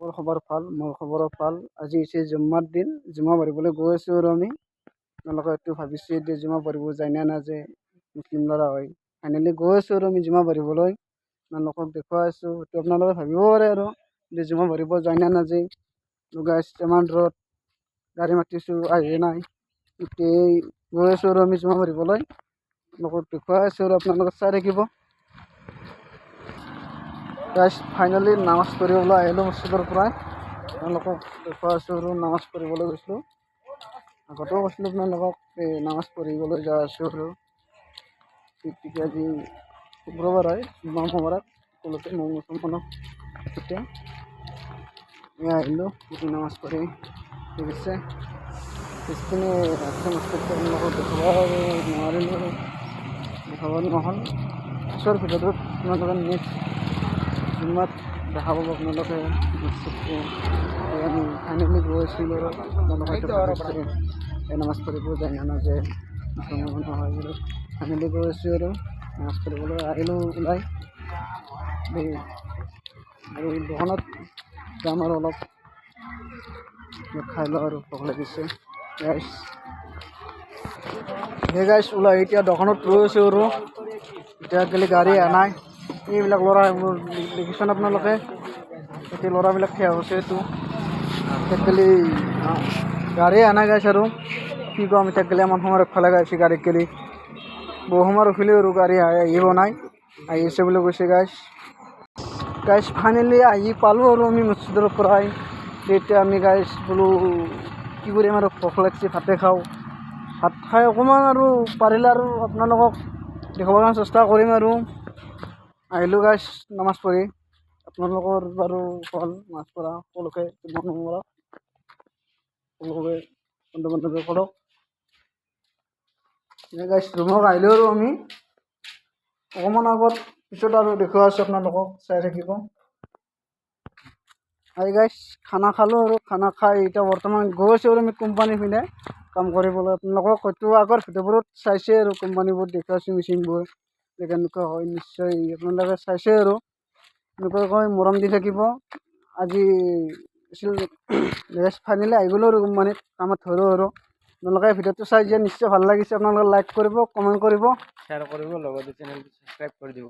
মোৰ খবৰ ভাল, মোৰ খবৰো ভাল। আজি হৈছে জুম্মাৰ দিন, জুম্মা পঢ়িবলৈ গৈ আছোঁ আৰু আমি। আপোনালোকে হয়তো ভাবিছে এতিয়া জুম্মা পঢ়িব যায় নে নাযায়, মুছলিম ল'ৰা হয়। ফাইনেলি গৈ আছোঁ আৰু আমি জুম্মা পঢ়িবলৈ। আপোনালোকক দেখুৱাই আছোঁ, হয়তো আপোনালোকে ভাবিব পাৰে আৰু যে জুম্মা পঢ়িব যায় নে নাযায়। গাইছ ইমান দূৰত গাড়ী মাতিছোঁ আহিয়ে নাই, এতিয়াই গৈ আছোঁ আৰু আমি জুম্মা পঢ়িবলৈ। আপোনালোকক দেখুৱাই আছোঁ আৰু আপোনালোকে চাই থাকিব। গাইছ ফাইনেলি নামাজ পঢ়িবলৈ আহিলোঁ মছজিদৰ পৰাই। আপোনালোকক দেখুৱাই আছোঁ আৰু নামাজ পঢ়িবলৈ গৈছিলোঁ। আগতেও কৈছিলোঁ আপোনালোকক এই নামাজ পঢ়িবলৈ যাই আছোঁ আৰু ঠিক আজি শুক্ৰবাৰ হয়, জুম্মা মোবাৰক সকলোকে মই মুছলমানক এতিয়া আহিলোঁ নামাজ পঢ়ি। ঠিক আছে, পিছপিনে আছে মছজিদটো আপোনালোকক দেখুৱাব নোৱাৰিলোঁ আৰু দেখাব নহ'ল। পিছৰ ভিডিঅ'টোত আপোনালোকে নেক্সট জুম্মাত দেখা পাব আপোনালোকে মছজিদটো। আমি ফাইনেলি গৈ আছিলোঁ আৰু আপোনালোকে এই নামাজ পঢ়িব যায় নে নাযায়, মুছলমান মানুহ হয় আৰু ফাইনেলি গৈ আছোঁ আৰু নামাজ পঢ়িবলৈ আহিলোঁ ওলাই। আৰু দোকানত যাম আৰু অলপ খাই লওঁ আৰু ভোক লাগিছে। গাইছ ওলাই এতিয়া দোকানত ৰৈ আছোঁ আৰু এতিয়া গ'লে গাড়ী অহা নাই। এইবিলাক ল'ৰা এইবোৰ দেখিছেনে আপোনালোকে, এতিয়া ল'ৰাবিলাক থিয় হৈছে। এইটো গ'লে গাড়ী অহা নাই গাইছ। আৰু কি ক'ম, এতিয়া গ'লে আমাৰ সময় ৰখিব গাইছে গাড়ীত গ'লে বহু সময় ৰখিলোঁ আৰু গাড়ী আহিব নাই, আহি আছে বুলি কৈছে গাইছ ফাইনেলি আহি পালোঁ আৰু আমি মছজিদৰ পৰাই। এতিয়া আমি গাইছ বোলো কি কৰিম আৰু ভোক লাগিছে, ভাতে খাওঁ। ভাত খাই অকণমান আৰু পাৰিলে আৰু আপোনালোকক দেখাবৰ কাৰণে চেষ্টা কৰিম আৰু আহিলোঁ গাইছ নামাজ পঢ়ি। আপোনালোকৰ বাৰু হ'ল নামাজ পঢ়া, সকলোকে সকলোকে বন্ধু বান্ধৱী কৰক। গাইছ ৰুমত আহিলোঁ আৰু আমি অকণমান আগত, পিছত আৰু দেখুৱাই আছোঁ আপোনালোকক, চাই থাকিব। গাইছ খানা খালোঁ আৰু খানা খাই এতিয়া বৰ্তমান গৈ আছোঁ আৰু আমি কোম্পানীৰ পিনে কাম কৰিবলৈ। আপোনালোকক হয়তো আগৰ ভিডিঅ'বোৰত চাইছে আৰু কোম্পানীবোৰ দেখুৱাইছোঁ, মেচিনবোৰ কেনেকুৱা হয় নিশ্চয় আপোনালোকে চাইছে আৰু এনেকুৱাকৈ মৰম দি থাকিব। আজি ফাইনেলি আহি গ'লোঁ আৰু কোম্পানীত কামত ধৰোঁ আৰু আপোনালোকে ভিডিঅ'টো চাই যে নিশ্চয় ভাল লাগিছে। আপোনালোকে লাইক কৰিব, কমেণ্ট কৰিব, শ্বেয়াৰ কৰিব, লগতে চেনেলটো ছাবস্ক্ৰাইব কৰি দিব।